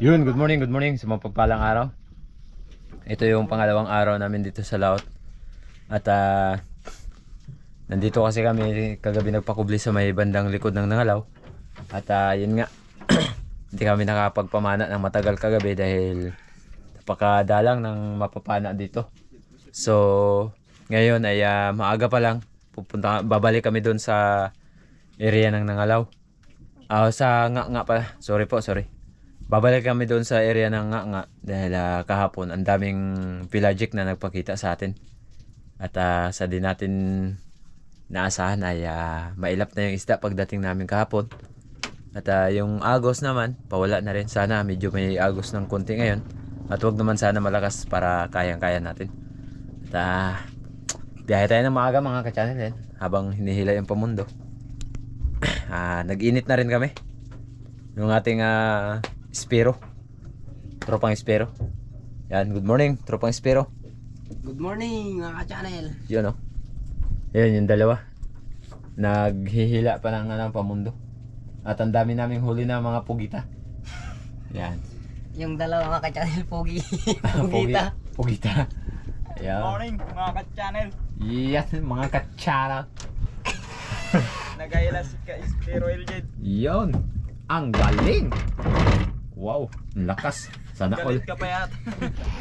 Yun, good morning sa mapagpalang araw. Ito yung pangalawang araw namin dito sa laot. At nandito kasi kami kagabi nagpakubli sa may bandang likod ng Nangalaw. At yun nga, hindi kami nakapagpamana ng matagal kagabi dahil napakadalang ng mapapana dito. So, ngayon ay maaga pa lang. Babalik kami doon sa area ng Nangalaw. Sa nga pala, sorry. Babalik kami doon sa area ng nga dahil kahapon ang daming pelagic na nagpakita sa atin. At sa di natin naasahan ay mailap na yung isda pagdating namin kahapon. At yung agos naman, pawala na rin. Sana medyo may agos ng konti ngayon. At wag naman sana malakas para kayang-kaya natin. At biyahe tayo ng maaga mga ka-channel habang hinihila yung pamundo. Nag-init na rin kami. Yung ating Espero. Tropang Espero. Yan, good morning, Tropang Espero. Good morning mga ka-channel. Yun Yan yung dalawa. Naghihila pa ng pamundo. At ang dami naming huli na mga pugita. Yan. Yung dalawa mga ka-channel, pogi. Pugita. Pugita. Yan. Morning mga ka-channel. Yes, mga ka-channel. Nagayala si Ka-Espero LJ. Yun. Ang galing. Wow, ang lakas. Sana all. Galit ka pa yata.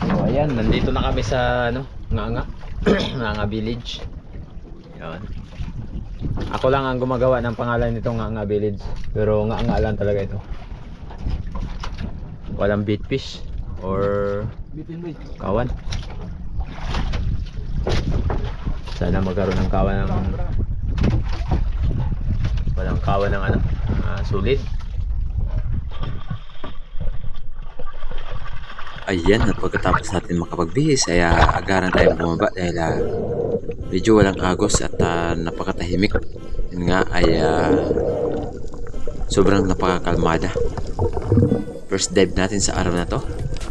So ayan, nandito na kami sa Nga Nga Village. Yan. Ako lang ang gumagawa ng pangalan nitong Nga Village. Pero Nga lang talaga ito. Walang bait fish or kawan. Sana magkaroon ng kawan ng walang kawan ng sulit. Ayan, at pagkatapos natin makapagbihis ay agaran tayong bumaba dahil medyo walang agos at napakatahimik. Yun nga ay sobrang napakakalmada. First dive natin sa araw na to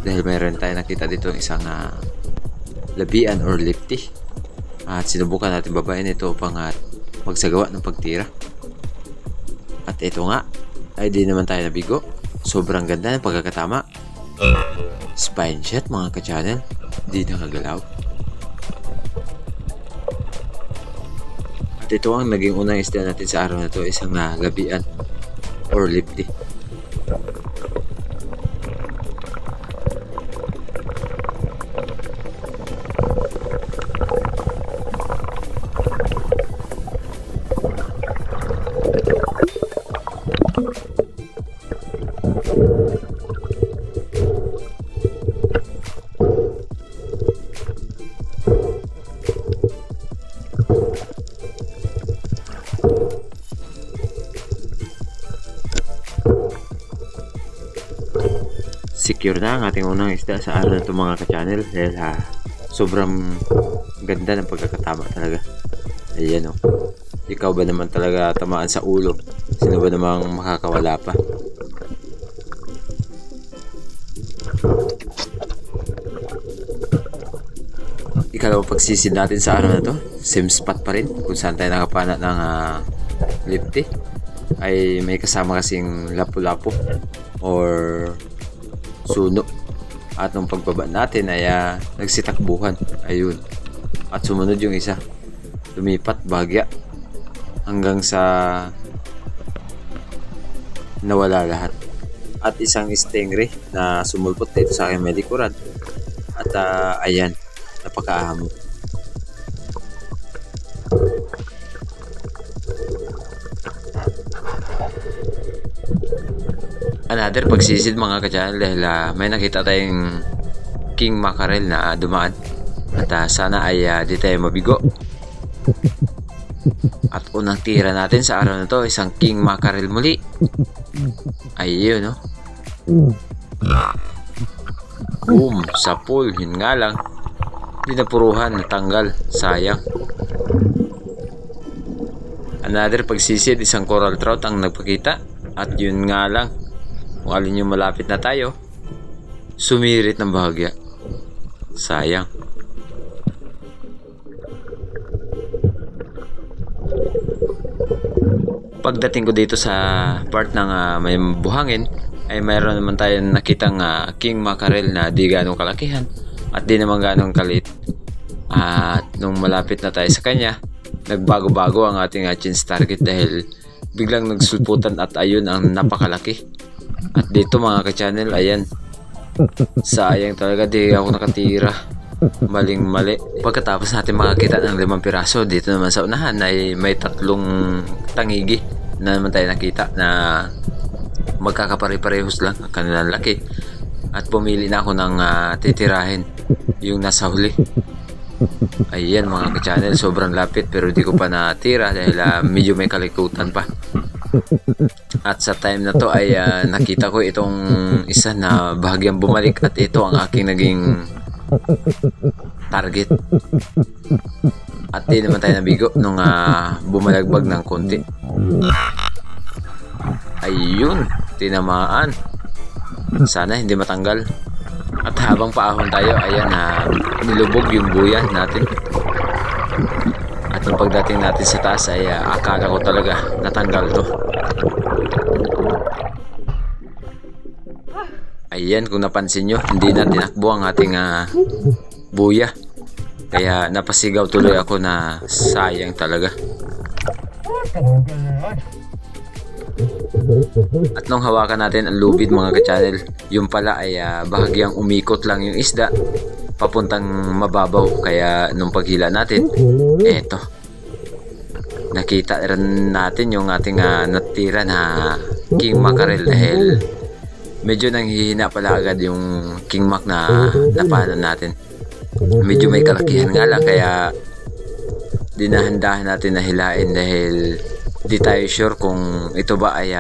dahil mayroon tayo nakita dito isang labian or lifty. At sinubukan natin babain ito upang magsagawa ng pagtira. At ito nga ay di naman tayo nabigo. Sobrang ganda ng pagkakatama. Spine shot mga ka-channel. Di nakagalaw. At ito ang naging unang isda natin sa araw na to, isang labian or lifty. Secure na ang ating unang isda sa araw na ito mga ka-channel dahil sobrang ganda ng pagkakatama talaga. Ayan ikaw ba naman talaga tamaan sa ulo? Sino ba namang makakawala pa? Ikalawang pagsisid natin sa araw na to, same spot pa rin kung saan tayo nakapana ng lifty ay may kasama kasing lapu-lapu or suno. At nung pagbaba natin ay nagsitakbuhan. Ayun. At sumunod yung isa. Lumipat bagya hanggang sa nawala lahat. At isang stingray na sumulpot dito sa aking medikuran. At ayan, napakaahamo. Another pagsisid mga ka-channel dahil may nakita tayong king mackerel na dumaan. At sana ay di tayo mabigo. At unang tira natin sa araw na to, isang king mackerel muli. Ayun boom, sa pool. Yun nga lang, di napuruhan, natanggal, sayang. Another pagsisid, isang coral trout ang nagpakita. At yun nga lang, kung alin yung malapit na tayo, sumirit ng bahagya. Sayang. Pagdating ko dito sa part ng may buhangin ay mayroon naman tayong nakitang king mackerel na di ganong kalakihan at di naman ganong kalit. At nung malapit na tayo sa kanya, nagbago-bago ang ating chance target dahil biglang nagsulputan at ayun ang napakalaki. At dito mga ka-channel, ayan, sayang talaga di ako nakatira. Maling mali. Pagkatapos natin makakita ng 5 piraso, dito naman sa unahan ay may 3 tangigi na naman tayo nakita na magkakapare-parehos lang ang kanilang laki. At pumili na ako ng titirahin yung nasa huli. Ayan mga ka-channel, sobrang lapit pero di ko pa natira dahil medyo may kalikutan pa. At sa time na to ay nakita ko itong isa na bahagyang bumalik at ito ang aking naging target. At di naman tayo nabigo nung bumalagbag ng konti. Ayun, tinamaan. Sana hindi matanggal. At habang paahon tayo, ayan nilubog yung buyan natin. At yung pagdating natin sa taas ay akala ko talaga natanggal to. Ayan, kung napansin nyo, hindi na tinakbo ang ating buya. Kaya napasigaw tuloy ako na sayang talaga. At nung hawakan natin ang lubid mga ka-channel, yung pala ay bahagyang umikot lang yung isda papuntang mababaw. Kaya nung paghila natin, eto, nakita rin natin yung ating natira na king mackerel dahil medyo nanghihina pala agad yung king mac na napanan natin. Medyo may kalakihan nga lang kaya dinahandahan natin na hilain dahil di tayo sure kung ito ba ay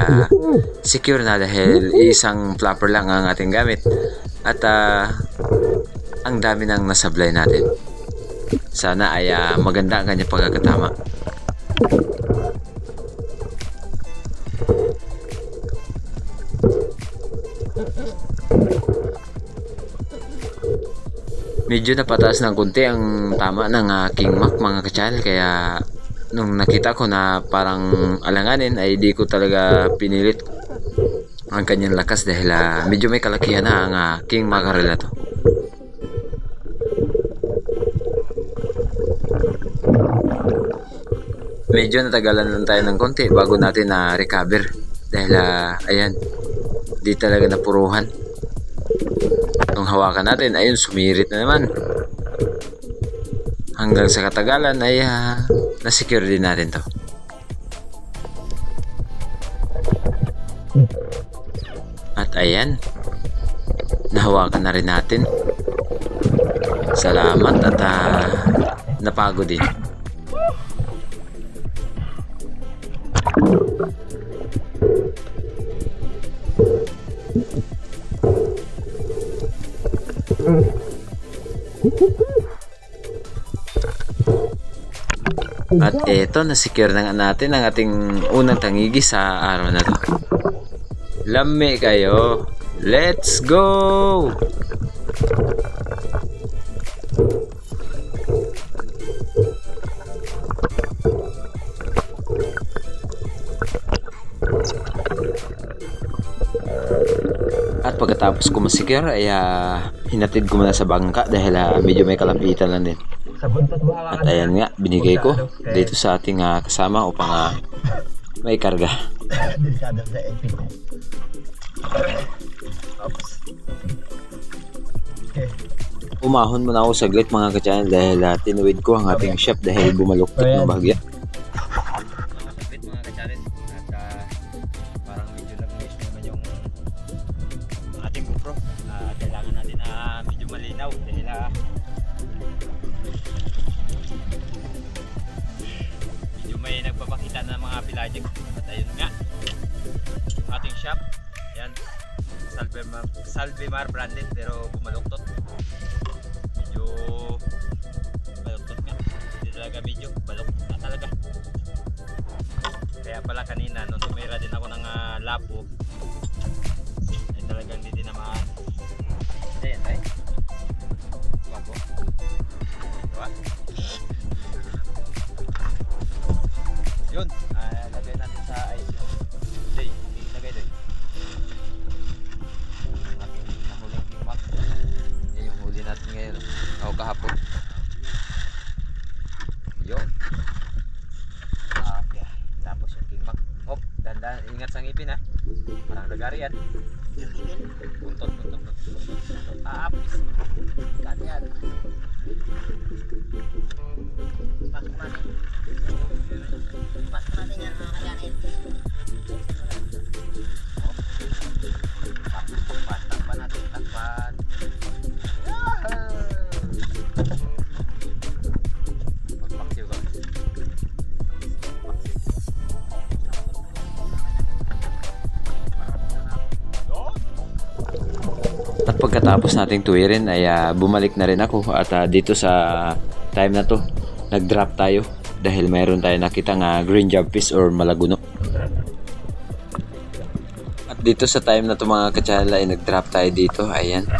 secure na dahil isang flapper lang ang ating gamit at ang dami nang nasablay natin. Sana ay maganda ang kanyang pagkakatama. Medyo napataas ng konti ang tama ng king mac mga ka-channel kaya nung nakita ko na parang alanganin ay di ko talaga pinilit ang kanyang lakas dahil medyo may kalakihan na ang king mackerel na to. Medyo natagalan lang tayo ng konti bago natin na recover dahil ayan, di talaga napuruhan. Nung hawakan natin, ayun, sumirit na naman. Hanggang sa katagalan ay na-secure din natin to. At ayan, nahawakan na rin natin. Salamat at napagod din. At eto, na-secure na natin ang ating unang tangigi sa araw na to. Lami kayo. Let's go! At pagkatapos ko ma-secure ay hinatid ko muna sa bangka dahil medyo may kalapitan lang din. At ayan nga, binigay ko dito sa ating kasama upang may karga. Umahon muna ako saglit mga ka-channel dahil tinuwid ko ang ating shop dahil bumaluktot ng bahagya. Saglit mga ka-channel at parang medyo nag-miss naman yung ating GoPro. Kailangan natin na medyo malinaw dahil medyo may nagpapakita ng mga pelagic. At ayun nga, yung ating shop, yan, Salvemar branded pero bumaluktot. Medyo baluktot nga, hindi talaga medyo baluktot na talaga. Kaya pala kanina nung tumira din ako ng labo ay talagang hindi naman. Ayan ay wako diba? Yun, lagay natin sa ice. Day, lagay doy. Yari yan. Buntot. Apis. Kani yan. Pasok natin yan mga ka-channel. Takpan natin. Magpaksiw ka. At pagkatapos nating tuwirin ay bumalik na rin ako at dito sa time na to nag-drop tayo dahil mayroon tayo nakitang green jobfish or malaguno. At dito sa time na to mga katsala ay nag-drop tayo dito. Ayan,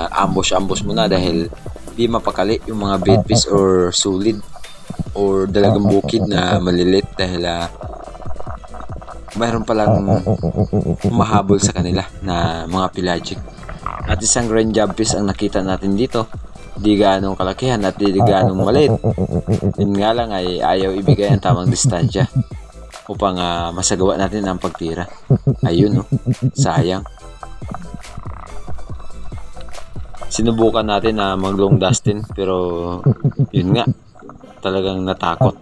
ambush muna dahil di mapakali yung mga baitfish or sulid or dalagang bukid na malilit dahil mayroon palang mahabol sa kanila na mga pelagic. At isang green jobfish ang nakita natin dito. Di gaanong kalakihan at di gaanong maliit. Yun nga lang ay ayaw ibigay ang tamang distansya upang masagawa natin ang pagtira. Ayun, sayang. Sinubukan natin na mag long dustin pero yun nga, talagang natakot.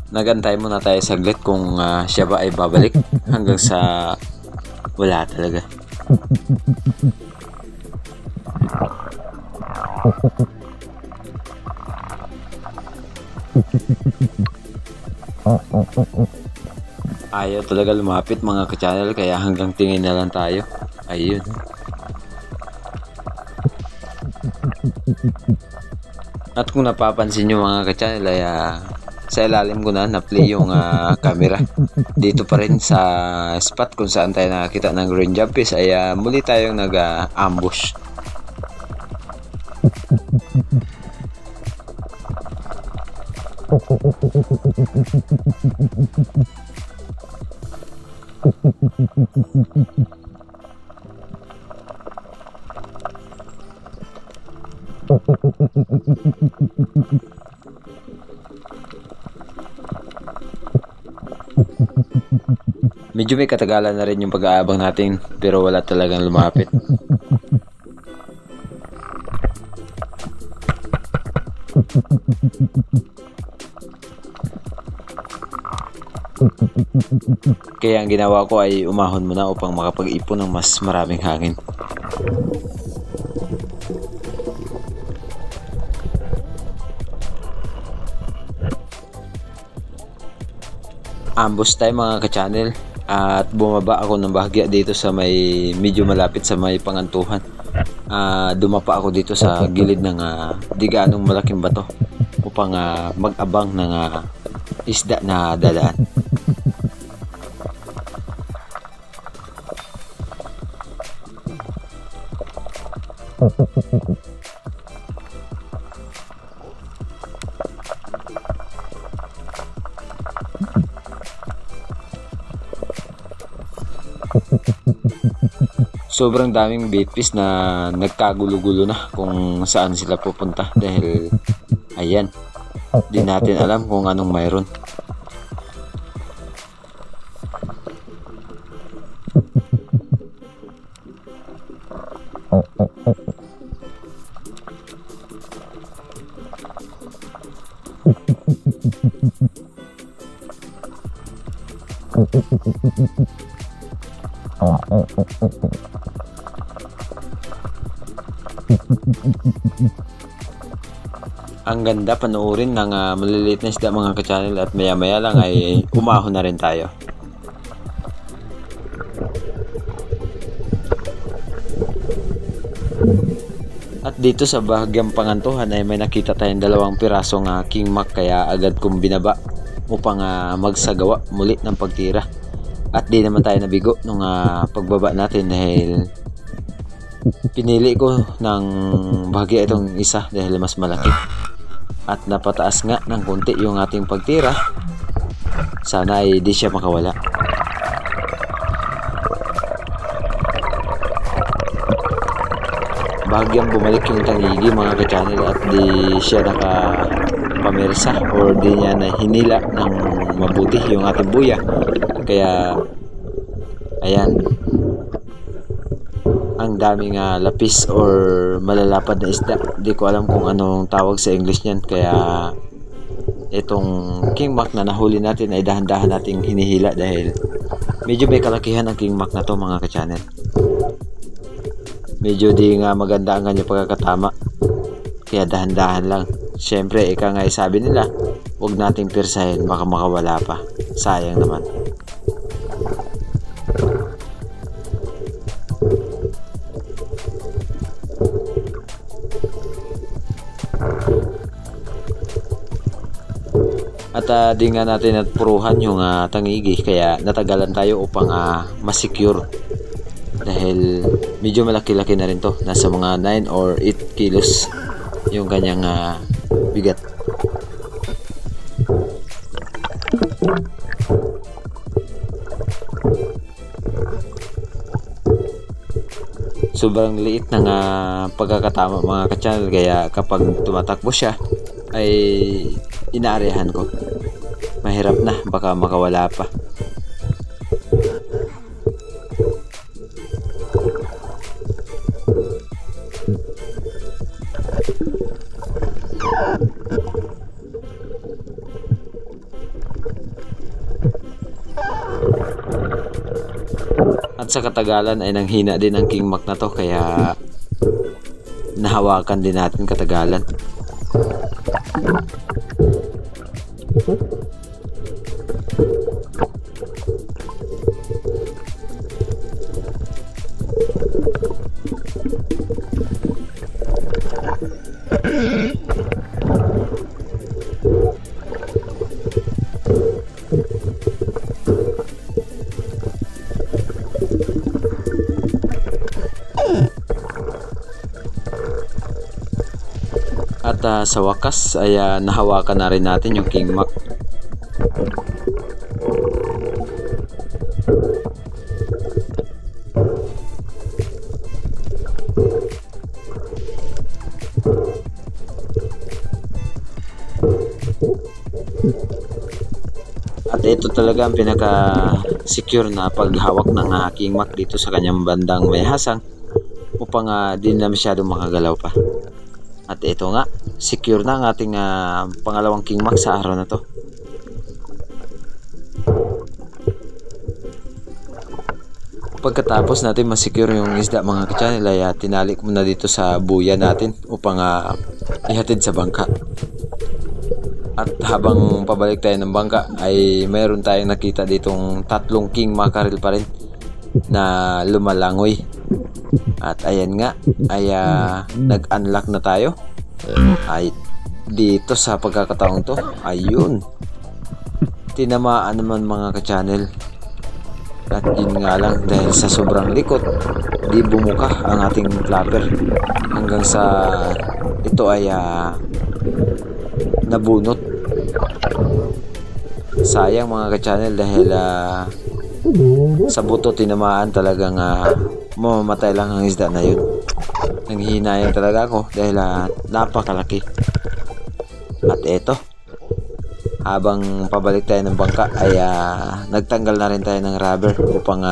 Nagantay muna tayo saglit kung siya ba ay babalik hanggang sa wala talaga. Ayaw talaga lumapit mga ka-channel kaya hanggang tingin na lang tayo. Ayun. At kung napapansin nyo mga ka-channel ay sa ilalim ko na na-play yung camera. Dito pa rin sa spot kung saan tayo nakakita ng green jobfish ay muli tayong nag-ambush. Medyo may katagalan na rin yung pag-aabang natin pero wala talagang lumapit. Kaya ang ginawa ko ay umahon muna upang makapag-ipon ng mas maraming hangin. Ambush tayo mga ka-channel at bumaba ako ng bahagya dito sa may medyo malapit sa may pangantuhan. Dumapa ako dito sa gilid ng di gaanong malaking bato upang mag-abang ng isda na dalaan. Sobrang daming baitfish na nagkagulo-gulo na kung saan sila pupunta dahil ayan, di natin alam kung anong mayroon. Ang ganda panoorin ng maliliit na isda mga ka-channel at maya maya lang ay umahon na rin tayo. At dito sa bahagyang pangantuhan ay may nakita tayong dalawang pirasong king mac kaya agad kong binaba upang magsagawa muli ng pagtira. At di naman tayo nabigo nung pagbaba natin dahil pinili ko ng bahagya itong isa dahil mas malaki. At napataas nga ng konti yung ating pagtira. Sana ay di siya makawala. bahagyang bumalik yung tangigi mga ka-channel at di siya nakapamersa or di niya na hinila ng mabuti yung ating buya. Kaya ayan, ang daming lapis or malalapad na isda. Di ko alam kung anong tawag sa English niyan. Kaya itong kingmak na nahuli natin ay dahan-dahan nating hinihila dahil medyo may kalakihan ang kingmak na to mga ka-channel. Medyo di nga maganda ang kanyang pagkakatama, kaya dahan-dahan lang. Syempre ika nga sabi nila, huwag nating pirsahin, baka makawala pa, sayang naman. At di nga natin natpuruhan yung tangigi, kaya natagalan tayo upang masecure dahil medyo malaki-laki na rin to, nasa mga 9 or 8 kilos yung kanyang bigat. Sobrang liit ng pagkakatama mga ka-channel, kaya kapag tumatakbo siya ay inaarehan ko. Mahirap na, baka makawala pa. At sa katagalan ay nanghina din ang kingmak na to, kaya nahawakan din natin katagalan. At sa wakas ay nahawakan na rin natin yung kingmak. At ito talaga ang pinaka-secure na paghawak ng kingmak dito sa kanyang bandang may hasang upang di na masyadong makagalaw pa. At ito nga, secure na ang ating pangalawang kingmak sa araw na to. Pagkatapos natin masecure yung isda mga ka-channel ay tinalik muna dito sa buya natin upang ihatid sa bangka. At habang pabalik tayo ng bangka ay mayroon tayong nakita ditong 3 king mackerel pa rin na lumalangoy. At ayan nga ay nag-unlock na tayo ay dito sa pagkakataong to. Ayun, tinamaan naman mga ka-channel. At yun nga lang, dahil sa sobrang likot di bumuka ang ating clapper hanggang sa ito ay nabunot. Sayang mga ka-channel dahil sa buto tinamaan, talagang mamamatay lang ang isda na yun. Nanghihinayang talaga ako dahil napakalaki. At eto, habang pabalik tayo ng bangka ay nagtanggal na rin tayo ng rubber upang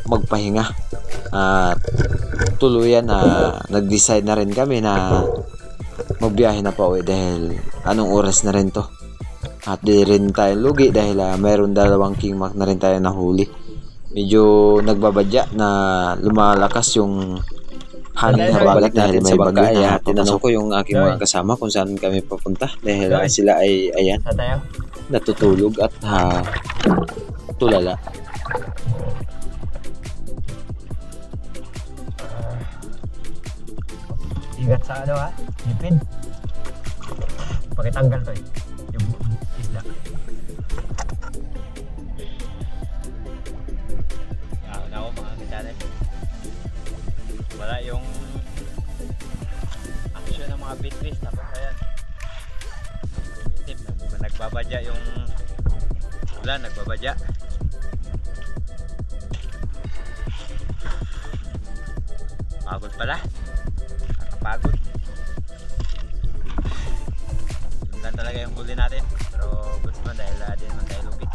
magpahinga. At tuluyan nag-decide na rin kami na magbiyahe na pa uwi dahil anong oras na rin to. At di rin tayo lugi dahil mayroon 2 kingmak na rin tayo nahuli. Medyo nagbabadya na lumalakas yung hangin na bagat dahil may bagyo na. Tinanong ko yung aking mga kasama kung saan kami papunta dahil sila ay ayan, natutulog at tulala. Ingat sa lipid. Pakitanggal to yung isda. Yan ako mga ka-channel. Wala yung action ng mga bitfish, tapos ayan nagbabadya yung ulan, nagbabadya. Pagod pala. Nakapagod. Sundan talaga yung huli natin. Pero gusto man dahil di naman tayo lupit.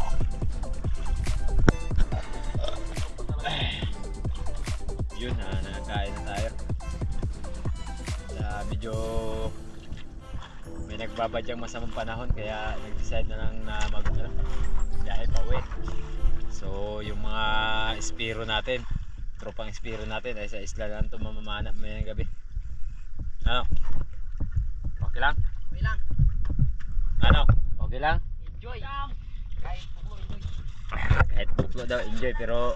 Yun, nakakain na tayo. Medyo may nagbabadyang masamang panahon kaya nag-decide na lang na dahil pauwi. So yung mga espiro natin, tropang espiro natin ay sa isla lang ito mamamana mayang gabi. Ano? Okay lang? Okay lang. Ano? Okay lang? Enjoy. Kahit puklo, enjoy. Kahit buklo daw, enjoy, pero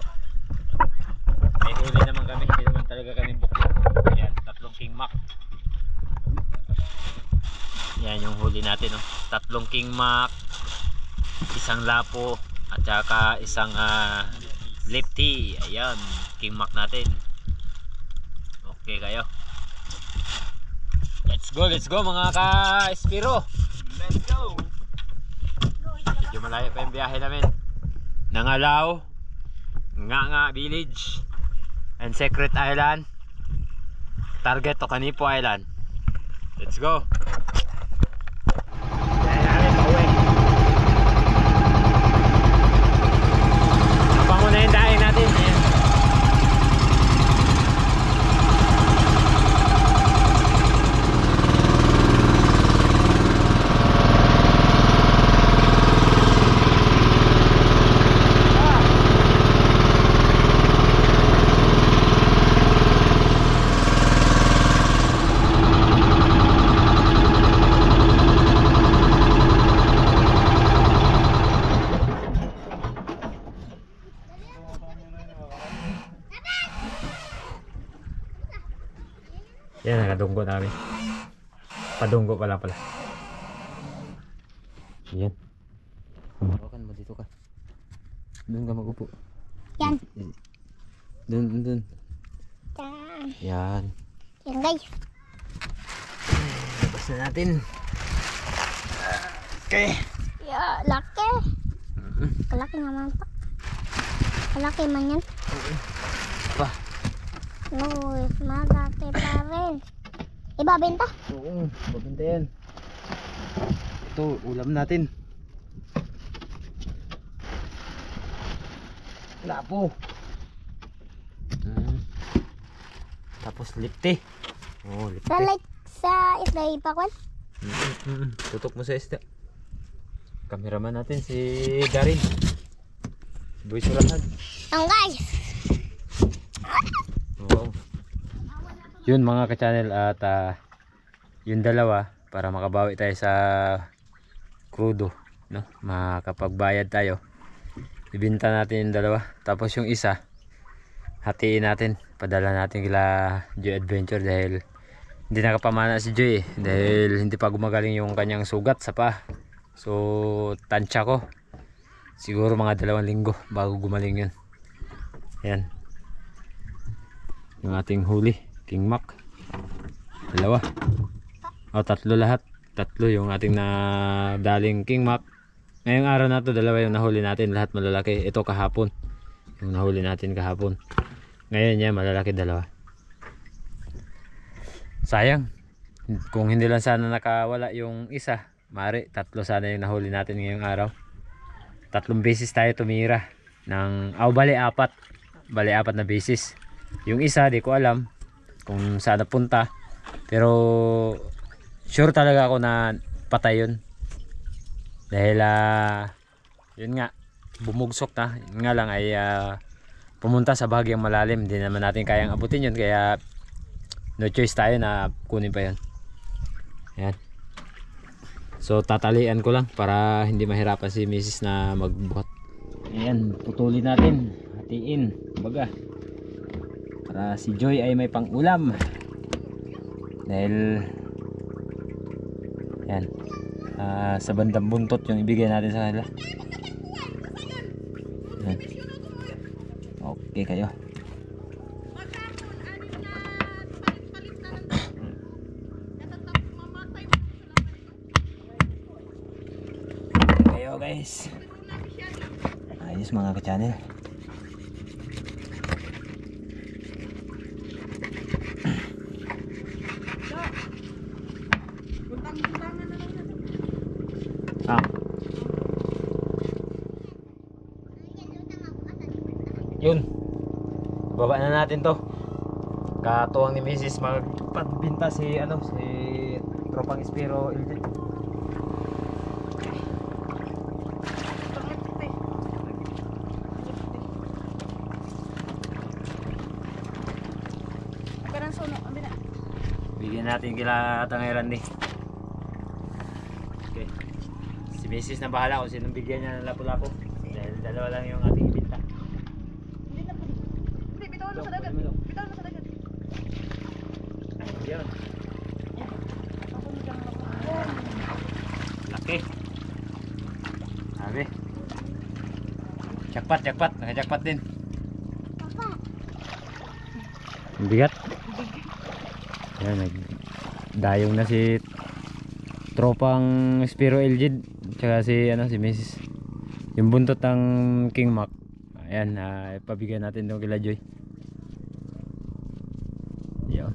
may huli naman kami, hindi naman talaga kami buklo. Ayan, 3 King Mac. Yan yung huli natin, no? 3 King Mac, 1 lapo, at saka isang lefty. Ayan, King Mac natin. Okay kayo. Let's go mga ka-espiro. Let's go! Medyo malayo pa yung biyahe namin. Nangalaw, Nga Village, and Secret Island. Target to Canipo Island. Let's go. Biyahe namin, pauwi. Nabango na yung daing natin. Ayan. Yan, nakadunggo namin. Padunggo pala. Yan. Hawakan mo, dito ka. Doon ka mag-upo. Yan. Doon. Yan. Yan. Yan guys. Labas na natin. Okay. Ya, laki. Kalaki naman pa. Kalaki man yan. Pa. Uy, malaki pa rin. Ibabenta? Oo, babenta yan. Ito, ulam natin. Lapo. Tapos lipte. Oh, lipte. Sa like sa isda ipakwan? Tutok mo sa isda. Kameraman natin si Darin. Boy Surahan. Ang guys. Wow. Yun mga ka-channel, at yung dalawa para makabawi tayo sa crudo, no? Makapagbayad tayo. Ibenta natin yung dalawa. Tapos yung isa, hatiin natin. Padala natin kila Joy Adventure dahil hindi nakapamana si Joy dahil hindi pa gumagaling yung kanyang sugat sa paa. So tansya ko siguro mga 2 linggo bago gumaling yun. Ayan yung ating huli, King Mac. 2 o 3 lahat. 3 yung ating nadaling King Mac. Ngayong araw na to 2 yung nahuli natin, lahat malalaki. Ito kahapon yung nahuli natin kahapon. Ngayon yan malalaki 2. Sayang kung hindi lang sana nakawala yung isa, mari 3 sana yung nahuli natin ngayong araw. 3 beses tayo tumira ng bali 4 na beses. Yung isa di ko alam kung saan napunta, pero sure talaga ako na patay yun dahil yun nga bumugsok na. Yun nga lang ay pumunta sa bahagyang malalim, hindi naman natin kayang abutin yun, kaya no choice tayo na kunin pa yun. Ayan. So tatalian ko lang para hindi mahirapan si Mrs. na magbuhat. Ayan, putulin natin, hatiin baga para si Joy ay may pang ulam dahil yan sa bandang buntot yung ibigay natin sa kanila. Yan. Okay kayo. Kayo guys, ayos mga ka-channel. baba na natin to. Katuwang ni Mrs. magpagbinta si tropang Espero Iljet. Bigyan natin kila Tangeran ni. Okay. Si Mrs. na bahala kung sinong bigyan niya ng lapu-lapu. Dahil dalawa lang yung ating ibinta. Bitawan mo sa dagat. Bitawan mo sa dagat. Ayun. Laki. Sabi. Jackpot, jackpot. Naka-jackpot din. Ang bigat. Ayan, nagdayong na si tropang Espero Iljet. Tsaka si Mrs. Yung buntot ng King Mac. Ayan, ipabigyan natin doon kila Joy. Yo.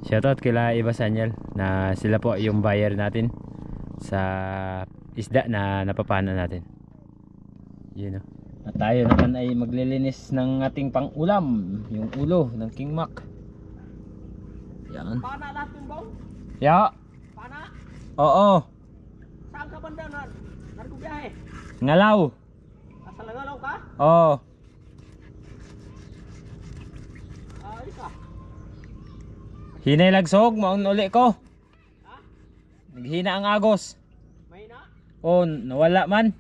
Shoutout kila Iba Sanyal na sila po yung buyer natin sa isda na napapana natin. Yun o. At tayo naman ay maglilinis ng ating pang-ulam, yung ulo ng King Mac. Yan. Pana lahat yung bong? Ya. Pana? Oo. Saan ka banda na? Nagkubiyahe? Ngalaw. Nasa Langalaw ka? Oo. Ay ka. Hinay lagsog, maun uli ko. Ha? Naghina ang agos. May na? Oh, nawala man.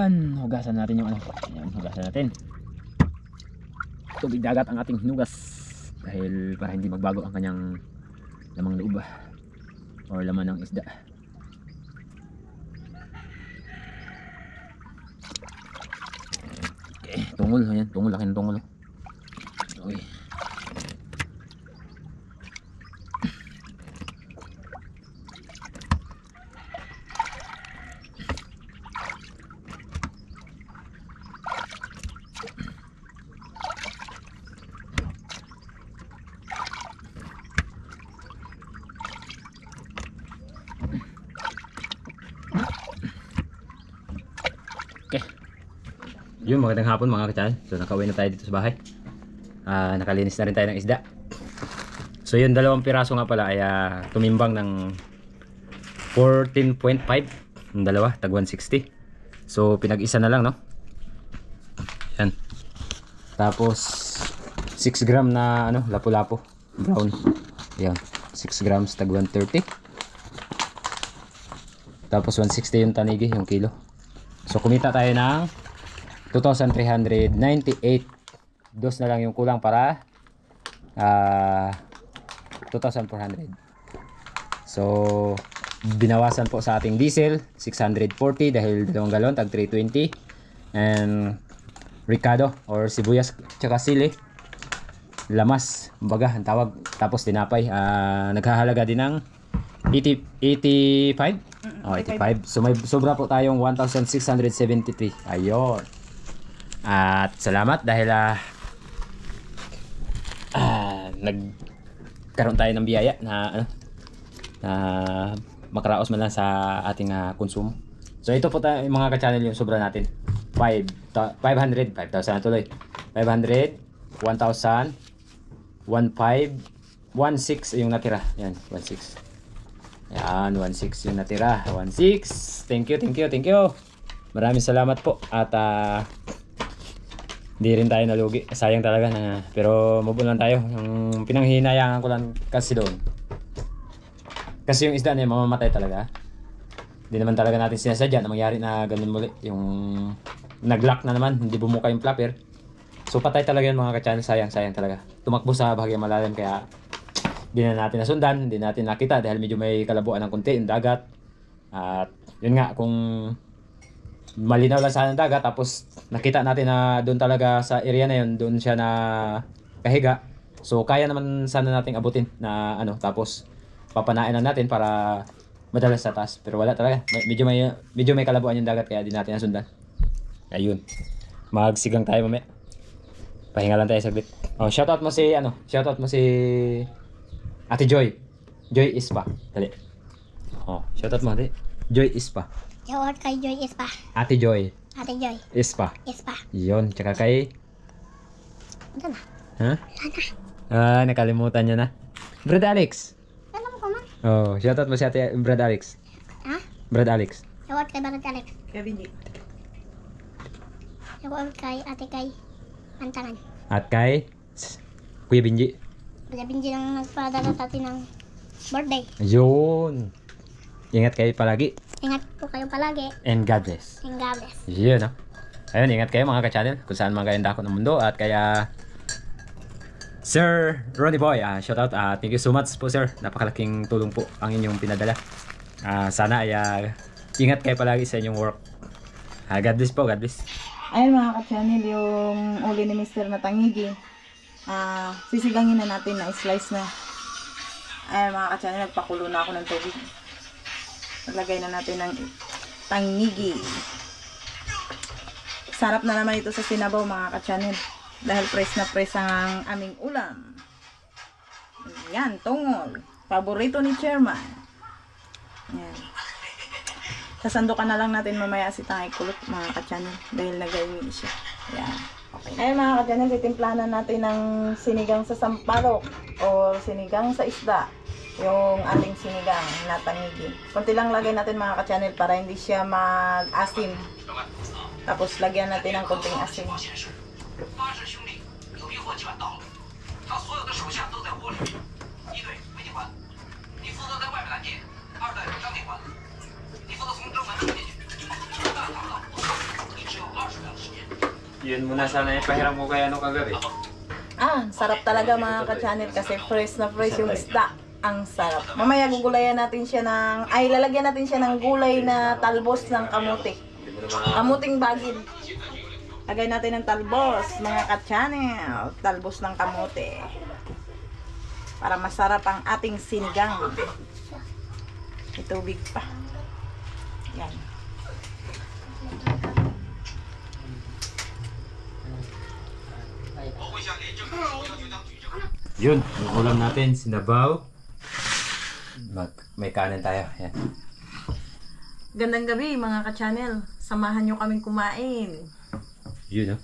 Yan, hugasan natin yung Yan, hugasan natin. Tubig dagat ang ating hinugas dahil para hindi magbago ang kanyang lamang loob or laman ng isda. Okay, tungol, ayan, tungol, laki ng tungol. Okay. Yun, magandang hapon mga kachan. So nakauwi na tayo dito sa bahay. Nakalinis na rin tayo ng isda. So yun, 2 piraso nga pala ay tumimbang ng 14.5. Yung dalawa, tag 160. So pinag-isa na lang, no? Yan. Tapos 6 gram na lapu-lapu brown. Yan, 6 grams tag 130. Tapos 160 yung tanigi, yung kilo. So kumita tayo ng 2,398. Dos na lang yung kulang para 2,400. So binawasan po sa ating diesel 640 dahil 2 galon tag 320. And ricado or sibuyas tsaka sili, lamas baga ang tawag. Tapos tinapay, naghahalaga din ng 85. Oh, 85. So may sobra po tayong 1,673. Ayun. At salamat dahil nagkaroon tayo ng biyaya na makaraos man lang sa ating konsumo. So ito po tayo mga ka-channel yung sobra natin. 5,000 na tuloy. 500, 1,000, 1,500, 1,600 yung natira. Yan, 1,600. Yan, 1,600 yung natira. 1,600. Thank you. Maraming salamat po. At hindi rin tayo nalugi. Sayang talaga na. Pero move on lang tayo. Yung pinanghihinayangan ko lang kasi doon. Kasi yung isda na yun, mamamatay talaga. Hindi naman talaga natin sinasadya na mangyari na ganun muli. Yung nag-lock na naman, hindi bumuka yung flapper. So patay talaga yun mga ka-channel. Sayang talaga. Tumakbo sa bahagyang malalim kaya hindi na natin nasundan, hindi natin nakita dahil medyo may kalabuan ng konti yung dagat. At yun nga, kung malinaw lang sana ang dagat tapos nakita natin na doon talaga sa area na yun, doon siya na kahiga. So kaya naman sana nating abutin na tapos papanain na natin para madalas sa taas. Pero wala talaga. Medyo may kalabuan yung dagat kaya di natin nasundan. Ayun. Magsigang tayo mamaya. Pahinga lang tayo saglit. Oh, shoutout mo si Ate Joy. Joy Ispa. Dali. Oh, shoutout mo Ate. Joy Ispa. Shoutout kay Joy Ispa. Ate Joy Ate Joy Ispa. Ispa. Yun, tsaka kay Ito na. Ha? Nakalimutan niya na. Brad Alex. Alam ko man. Oh, shoutout mo si Ate Brad Alex. Ha? Brad Alex. Shoutout kay Barat Alex. Kevin G. Shoutout kay Ate Kay Antangan. At kay Kuya Binji. Kuya Binji nang nagpadala sa atin ng birthday. Yun. Ingat kayo palagi. Ingat po kayo palagi. And God bless. And God bless. Yun, no? Ayun, ingat kayo mga ka-channel. Kung saan man kayong dako ng mundo. At kaya Sir Ronnie Boy, shout out. Thank you so much po sir. Napakalaking tulong po ang inyong pinadala. Sana ay ingat kayo palagi sa inyong work. God bless po, God bless. Ayun mga ka-channel, yung uli ni Mr. na tangigi. Sisigangin na natin na slice na. Ayun mga ka-channel, nagpakulo na ako ng tubig. Naglagay na natin ng tangigi. Sarap na naman ito sa sinabaw mga ka-channel. Dahil press na press ang aming ulam. Yan, tungol. Paborito ni Chairman. Yan. Sasandukan na lang natin mamaya si Tangay Kulot mga ka-channel. Dahil nag-iwi siya. Yan. Okay. Ayun mga ka-channel, titimplanan natin ng sinigang sa sampalok o sinigang sa isda. Yung ating sinigang na tangigi. Kunti lang lagay natin mga ka-channel para hindi siya mag-asim. Tapos lagyan natin ng kunting asim. Yun muna sana ipahiram ko kaya kagabi. Sarap talaga mga ka-channel kasi fresh na fresh yung isda. Ang sarap. Mamaya gugulayan natin siya lalagyan natin siya ng gulay na talbos ng kamuti. Kamuting bagid. Lagay natin ng talbos, mga ka-channel. Talbos ng kamuti. Para masarap ang ating sinigang. May tubig pa. Yan. Yun, yung ulam natin, sinabaw. May kanin tayo. Yan. Gandang gabi mga ka-channel. Samahan nyo kaming kumain. Yun, no?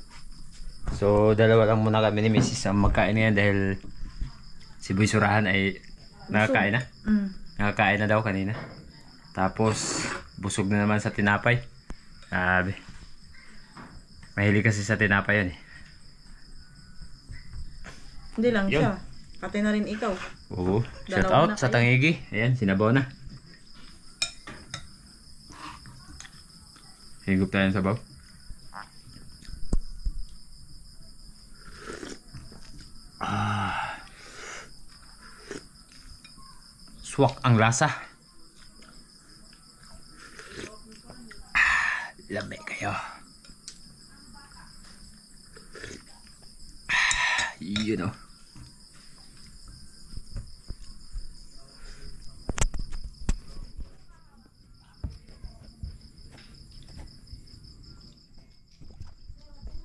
So, dalawa lang muna kami ni Mrs. ang magkain ngayon dahil si Boy Surahan ay nakakain na. Nakakain na daw kanina. Tapos, busog na naman sa tinapay. Sabi. Mahilig kasi sa tinapay yun eh. Hindi lang Yun. siya. Pati na rin ikaw. Oo. Shout Dalawa out na sa kayo. Tangigi. Ayan, sinabaw na. Higup tayo ng sabaw. Swak ang lasa. Lamig kayo. You know.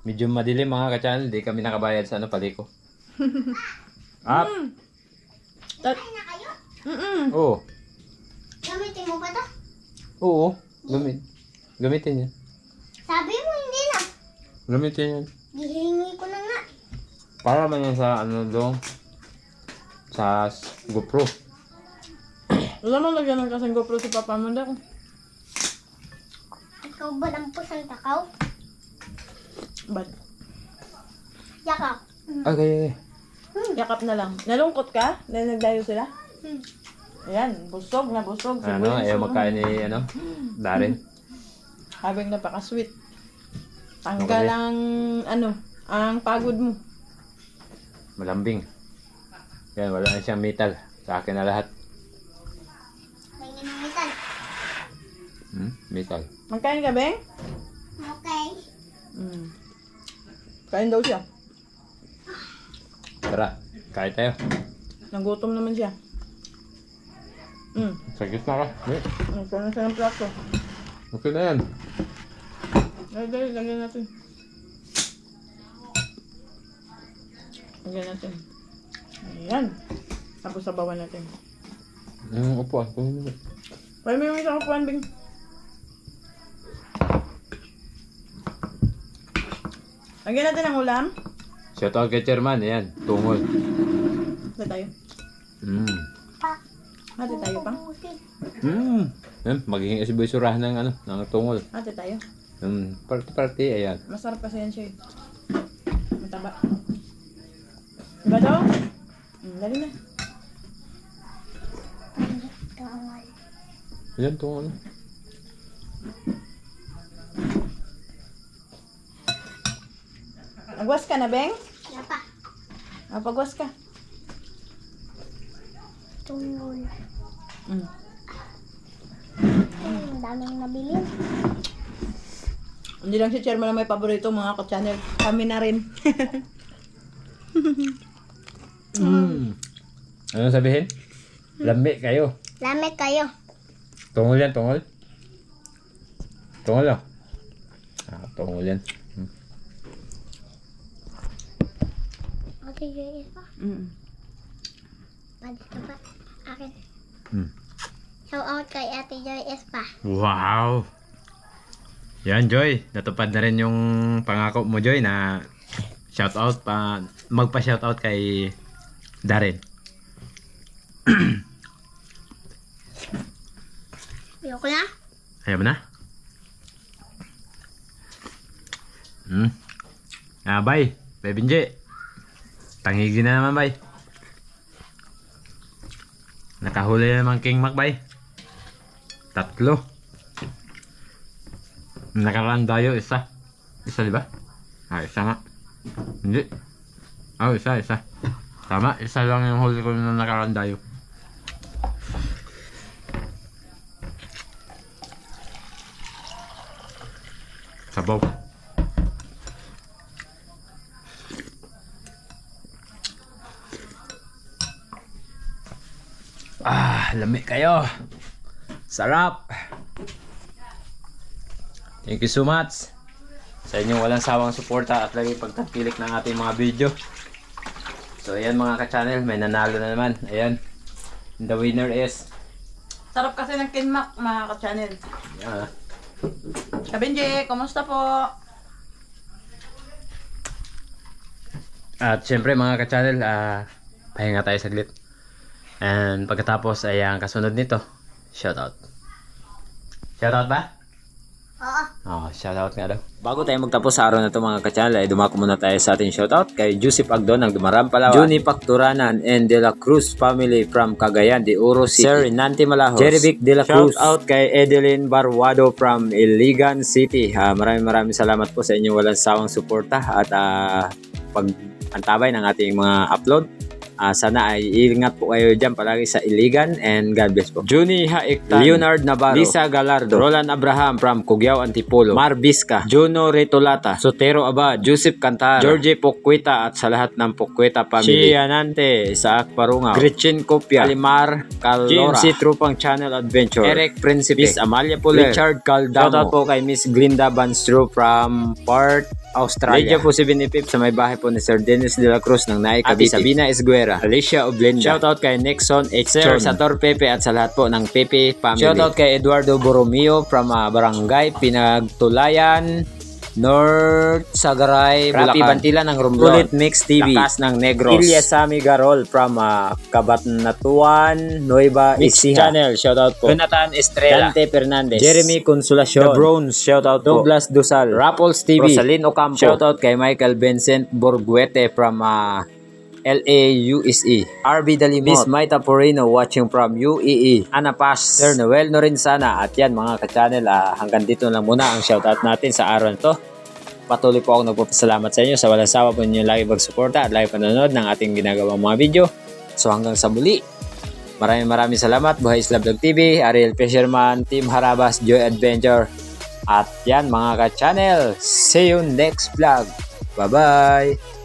Medyo madilim mga ka-channel, di kami nakabayad sa paliko. Up. Kain na kayo? Oo. Gamitin mo ba ito? Oo. Gamitin yan. Sabi mo hindi na. Gamitin yan. Gihingi ko na nga. Para man yan sa ano dong. Sa GoPro. Wala mo lagyan ng kasang GoPro si Papa mo daw. Ikaw ba lampusan takaw? Ba't? Yakap. Okay. Yakap na lang. Nalungkot ka? Dahil nagdayo sila? Ayan, busog na busog. Si Ano, Bunso. ayaw magkain ni ano? Darin. Habang napaka-sweet. Okay. Tanggal ang, ang pagod mo. Malambing. Yan, wala na siyang metal. Sa akin na lahat. May ginamitan. Metal. Magkain ka, Beng? Okay. Kain daw siya. Tara, kain tayo. Nagutom naman siya. Sakit na ka. Nagkain na siya ng plato. Okay na yan. Dali, lagyan natin. Lagyan natin. Ayan. Tapos sabawan natin. Upuan. Pwede mo yung isang upuan, Bing. Lagyan natin ang ulam. Shout out kay Chairman. Ayan, tungol. Hati tayo. Pa. Hati tayo pa. Yan, magiging isibay-surahan ng ano, ng tungol. Hati tayo. Party-party, ayan. Masarap kasi yan siya eh. Mataba. Diba daw? Dali na. Tawal. Ayan, tungol. Nagwas ka na, Beng? Yapa. Pagwas ka. Tungol. Mm. Ang daming nabilin. Hindi lang si Chairman na may paborito mga ka-channel. Kami na rin. Ano sabihin? Lambi kayo. Lamig kayo. Tungol yan, tungol. Tungol lang. Tungol yan. Ate Joy pa. Pwede ka pa. Akin. Shout out kay Ate Joy pa. Wow! Yan, Joy. Natupad na rin yung pangako mo, Joy, na shoutout pa, magpa-shoutout kay Darren. Ayoko na. Ayaw mo na? Bay. Bay Binji. Tangigi na naman, bay. Nakahuli na naman King Mac, bay. 3. Nakaraan tayo, isa. Isa, di ba? Isa nga. Hindi. Isa. Tama, isa lang yung huli ko na nakaraan tayo. Sabaw. Lamig kayo. Sarap. Thank you so much sa inyong walang sawang suporta at lagi pagtangkilik ng ating mga video. So ayan mga ka-channel, may nanalo na naman. Ayan. The winner is Sarap kasi ng kinmak mga ka-channel. yeah. Kabinji, kumusta po? At syempre mga ka-channel, pahinga tayo saglit. And pagkatapos ay ang kasunod nito, shoutout. Shoutout ba? Oo. Shoutout nga daw. Bago tayo magtapos sa araw na ito mga ka-channel, ay dumako muna tayo sa ating shoutout kay Joseph Agdon ng Dumaram, Palawan, Juni Pacturanan and De La Cruz family from Cagayan de Oro City, Sir Nante Malajos, Jerivic De La Cruz. Shoutout kay Edeline Barwado from Iligan City. Maraming salamat po sa inyong walang sawang suporta at pag-antabay ng ating mga upload. Sana ay ingat po kayo dyan palagi sa Iligan and God bless po. Juni Haiktan, Leonard Navarro, Lisa Galardo, Roland Abraham from Cugiao Antipolo, Mar Vizca, Juno Retolata, Sotero Abad, Joseph Cantara, Georgie Pokwita at sa lahat ng Pokwita family, Shianante, Isaac Parungaw, Gretchen Kopia, Alimar Calora, GMC Trupang Channel Adventure, Eric Principe, Miss Amalia Puler, Richard Caldamo. Shoutout po kay Miss Glinda Banstro from Perth, Australia. Lydia po si Binipip sa may bahay po ni Sir Dennis De La Cruz ng Naik Cavite. Sabina Esguera, Alicia Oblenda. Shoutout kay Nixon H. Sir Sator Pepe at sa lahat po ng Pepe family. Shoutout kay Eduardo Borromeo from Barangay Pinagtulayan, North Sagaray, Rapi Bulacan. Bantila ng Romblon. Ulit Mix TV. Lakas ng Negros. Ilyas Sami Garol from Cabanatuan, Nueva Mix Ecija. Channel, shoutout po. Jonathan Estrella. Dante Fernandez. Jeremy Consolacion. The Browns, shoutout po. Douglas Dusal. Rapples TV. Rosalyn Ocampo. Shoutout kay Michael Vincent Borguete from LAUSE. RB Dalimot. Miss Maita Porino watching from UEE. Ana Paz. Sir Noel Norensana. At yan mga ka-channel, hanggang dito lang muna ang shoutout natin sa araw na to. Patuloy po ako nagpapasalamat sa inyo sa walang sawa po ninyo lagi pagsuporta at lagi panonood ng ating ginagawang mga video. So hanggang sa muli, maraming salamat. Buhay Isla Vlog TV, Ariel Fisherman, Team Harabas, Joy Adventure. At yan mga ka-channel, see you next vlog. Bye-bye!